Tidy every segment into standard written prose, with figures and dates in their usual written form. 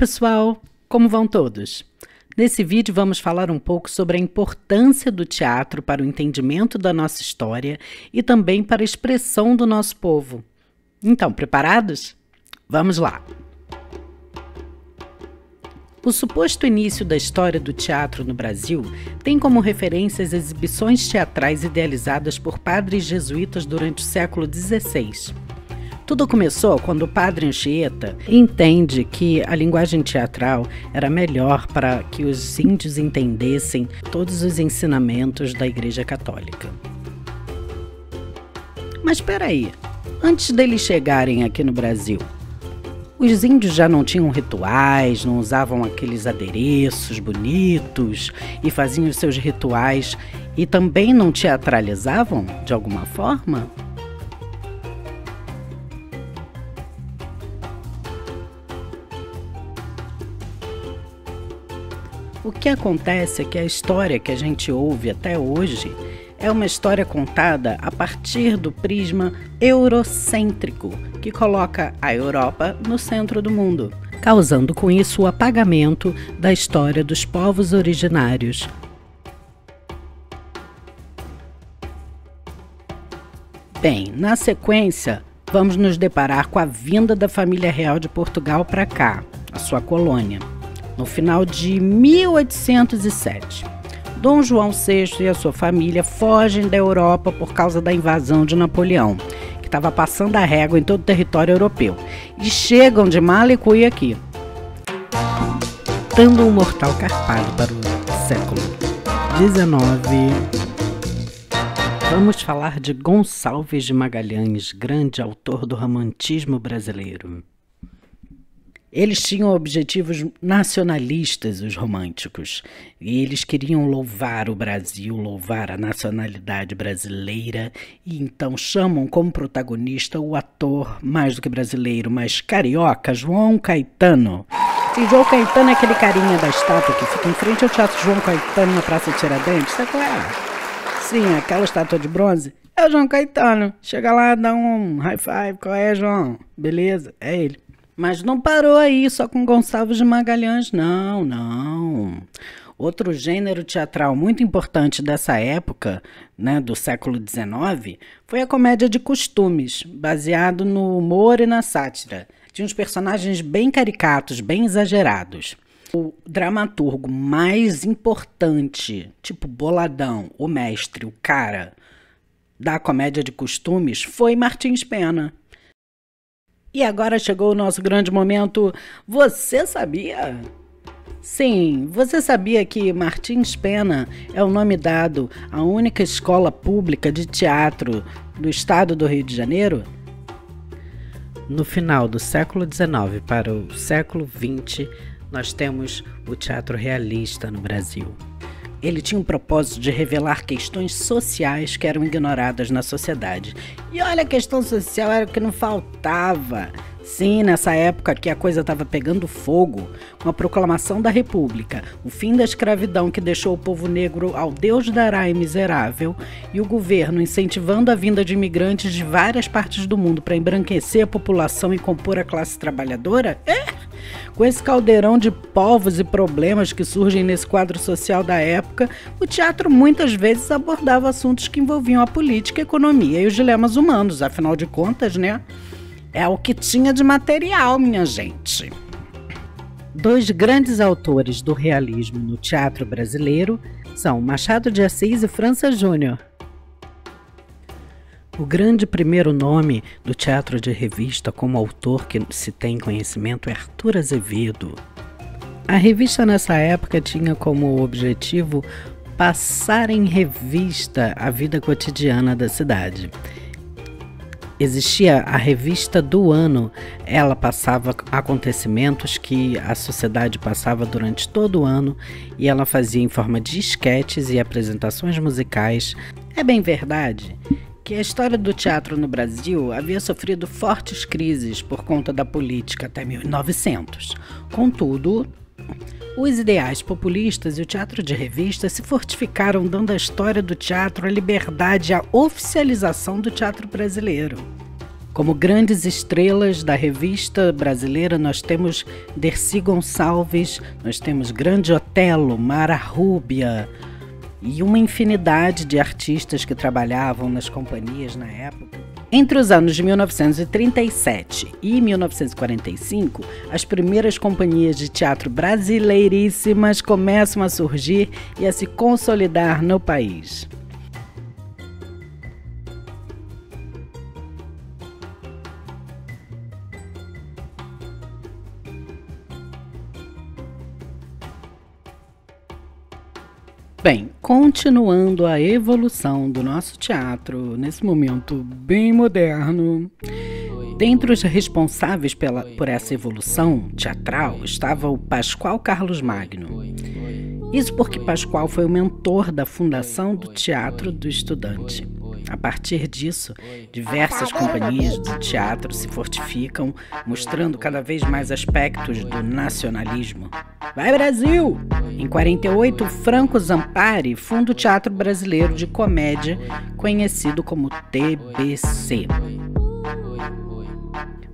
pessoal! Como vão todos? Nesse vídeo vamos falar um pouco sobre a importância do teatro para o entendimento da nossa história e também para a expressão do nosso povo. Então, preparados? Vamos lá! O suposto início da história do teatro no Brasil tem como referência as exibições teatrais idealizadas por padres jesuítas durante o século XVI. Tudo começou quando o padre Anchieta entende que a linguagem teatral era melhor para que os índios entendessem todos os ensinamentos da Igreja Católica. Mas espera aí, antes deles chegarem aqui no Brasil, os índios já não tinham rituais, não usavam aqueles adereços bonitos e faziam os seus rituais e também não teatralizavam de alguma forma? O que acontece é que a história que a gente ouve até hoje é uma história contada a partir do prisma eurocêntrico, que coloca a Europa no centro do mundo, causando com isso o apagamento da história dos povos originários. Bem, na sequência, vamos nos deparar com a vinda da família real de Portugal para cá, a sua colônia, no final de 1807. Dom João VI e a sua família fogem da Europa por causa da invasão de Napoleão, que estava passando a régua em todo o território europeu, e chegam de mala e cuia aqui, dando um mortal carpado para o século XIX. Vamos falar de Gonçalves de Magalhães, grande autor do romantismo brasileiro. Eles tinham objetivos nacionalistas, os românticos, e eles queriam louvar o Brasil, louvar a nacionalidade brasileira, e então chamam como protagonista o ator mais do que brasileiro, mas carioca, João Caetano. E João Caetano é aquele carinha da estátua que fica em frente ao Teatro João Caetano na Praça Tiradentes, sabe qual é? Sim, aquela estátua de bronze. É o João Caetano. Chega lá, dá um high five, qual é, João? Beleza, é ele. Mas não parou aí só com Gonçalves de Magalhães, não. Outro gênero teatral muito importante dessa época, né, do século XIX, foi a comédia de costumes, baseado no humor e na sátira. Tinha uns personagens bem caricatos, bem exagerados. O dramaturgo mais importante, tipo boladão, o mestre, o cara da comédia de costumes, foi Martins Pena. E agora chegou o nosso grande momento. Você sabia? Sim, você sabia que Martins Pena é o nome dado à única escola pública de teatro do estado do Rio de Janeiro? No final do século XIX para o século XX, nós temos o teatro realista no Brasil. Ele tinha um propósito de revelar questões sociais que eram ignoradas na sociedade. E olha, a questão social era o que não faltava. Sim, nessa época que a coisa estava pegando fogo, com a proclamação da República, o fim da escravidão que deixou o povo negro ao Deus dará e miserável, e o governo incentivando a vinda de imigrantes de várias partes do mundo para embranquecer a população e compor a classe trabalhadora? Com esse caldeirão de povos e problemas que surgem nesse quadro social da época, o teatro muitas vezes abordava assuntos que envolviam a política, a economia e os dilemas humanos. Afinal de contas, né? É o que tinha de material, minha gente. Dois grandes autores do realismo no teatro brasileiro são Machado de Assis e França Júnior. O grande primeiro nome do teatro de revista como autor que se tem conhecimento é Arthur Azevedo. A revista nessa época tinha como objetivo passar em revista a vida cotidiana da cidade. Existia a revista do ano, ela passava acontecimentos que a sociedade passava durante todo o ano e ela fazia em forma de esquetes e apresentações musicais. É bem verdade que a história do teatro no Brasil havia sofrido fortes crises por conta da política até 1900. Contudo, os ideais populistas e o teatro de revista se fortificaram, dando à história do teatro a liberdade e a oficialização do teatro brasileiro. Como grandes estrelas da revista brasileira, nós temos Dercy Gonçalves, nós temos Grande Otelo, Mara Rúbia e uma infinidade de artistas que trabalhavam nas companhias na época. Entre os anos de 1937 e 1945, as primeiras companhias de teatro brasileiríssimas começam a surgir e a se consolidar no país. Bem, continuando a evolução do nosso teatro, nesse momento bem moderno, dentre os responsáveis por essa evolução teatral estava o Pascoal Carlos Magno. Isso porque Pascoal foi o mentor da fundação do Teatro do Estudante. A partir disso, diversas companhias do teatro se fortificam, mostrando cada vez mais aspectos do nacionalismo. Vai, Brasil! Em 48, Franco Zampari funda o Teatro Brasileiro de Comédia, conhecido como TBC.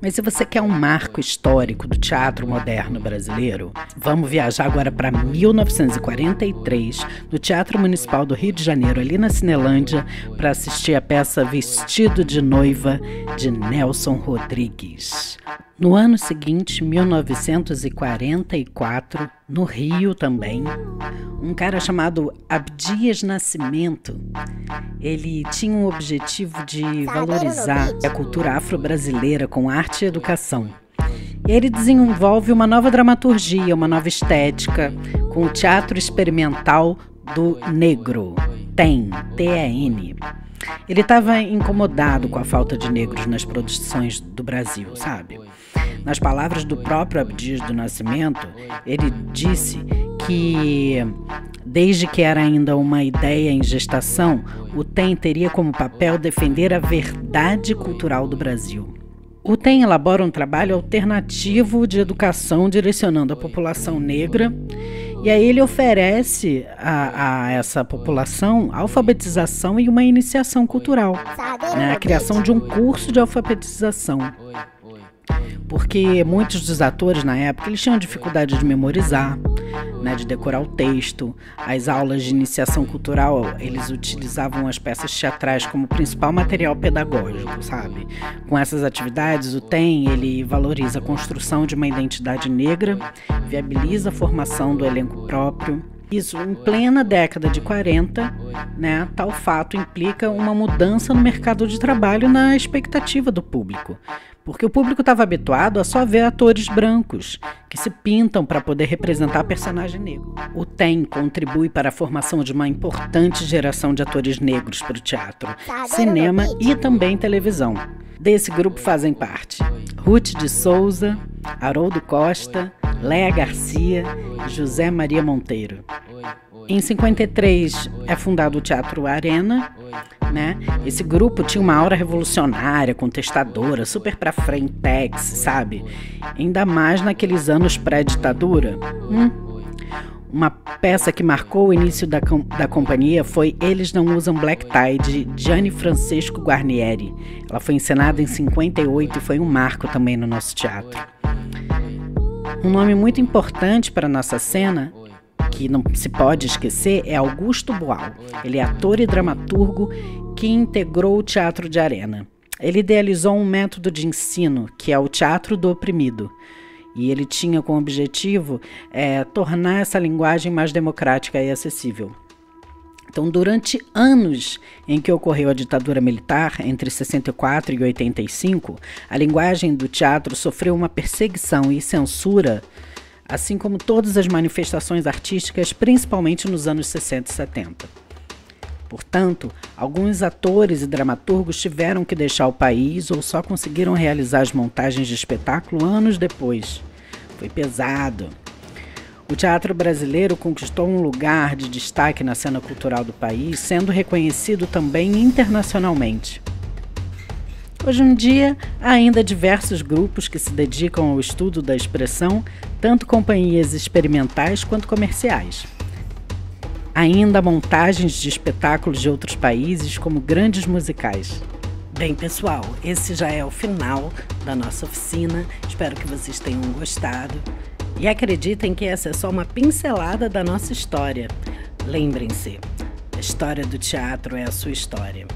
Mas se você quer um marco histórico do teatro moderno brasileiro, vamos viajar agora para 1943, no Teatro Municipal do Rio de Janeiro, ali na Cinelândia, para assistir a peça Vestido de Noiva, de Nelson Rodrigues. No ano seguinte, 1944, no Rio também, um cara chamado Abdias Nascimento, ele tinha um objetivo de valorizar a cultura afro-brasileira com arte e educação. E ele desenvolve uma nova dramaturgia, uma nova estética, com o teatro experimental do negro, TEN. Ele estava incomodado com a falta de negros nas produções do Brasil, sabe? Nas palavras do próprio Abdias do Nascimento, ele disse que, desde que era ainda uma ideia em gestação, o TEM teria como papel defender a verdade cultural do Brasil. O TEM elabora um trabalho alternativo de educação direcionando a população negra, e aí ele oferece a essa população alfabetização e uma iniciação cultural, né? A criação de um curso de alfabetização. Porque muitos dos atores na época eles tinham dificuldade de memorizar, né, de decorar o texto. As aulas de iniciação cultural, eles utilizavam as peças teatrais como principal material pedagógico, sabe? Com essas atividades, o TEM, ele valoriza a construção de uma identidade negra, viabiliza a formação do elenco próprio. Isso, em plena década de 40, né, tal fato implica uma mudança no mercado de trabalho na expectativa do público. Porque o público estava habituado a só ver atores brancos, que se pintam para poder representar personagem negro. O TEM contribui para a formação de uma importante geração de atores negros para o teatro, cinema e também televisão. Desse grupo fazem parte Ruth de Souza, Haroldo Costa, Léa Garcia e José Maria Monteiro. Em 53 é fundado o Teatro Arena, né? Esse grupo tinha uma aura revolucionária, contestadora, super pra frentex, sabe? Ainda mais naqueles anos pré-ditadura. Uma peça que marcou o início da companhia foi Eles Não Usam Black Tie, de Gianni Francesco Guarnieri. Ela foi encenada em 58 e foi um marco também no nosso teatro. Um nome muito importante para a nossa cena, que não se pode esquecer, é Augusto Boal. Ele é ator e dramaturgo que integrou o Teatro de Arena. Ele idealizou um método de ensino, que é o teatro do oprimido. E ele tinha como objetivo tornar essa linguagem mais democrática e acessível. Então, durante anos em que ocorreu a ditadura militar, entre 64 e 85, a linguagem do teatro sofreu uma perseguição e censura, assim como todas as manifestações artísticas, principalmente nos anos 60 e 70. Portanto, alguns atores e dramaturgos tiveram que deixar o país ou só conseguiram realizar as montagens de espetáculo anos depois. Foi pesado. O teatro brasileiro conquistou um lugar de destaque na cena cultural do país, sendo reconhecido também internacionalmente. Hoje em dia, há ainda diversos grupos que se dedicam ao estudo da expressão, tanto companhias experimentais quanto comerciais. Ainda há montagens de espetáculos de outros países, como grandes musicais. Bem, pessoal, esse já é o final da nossa oficina. Espero que vocês tenham gostado. E acreditem que essa é só uma pincelada da nossa história. Lembrem-se, a história do teatro é a sua história.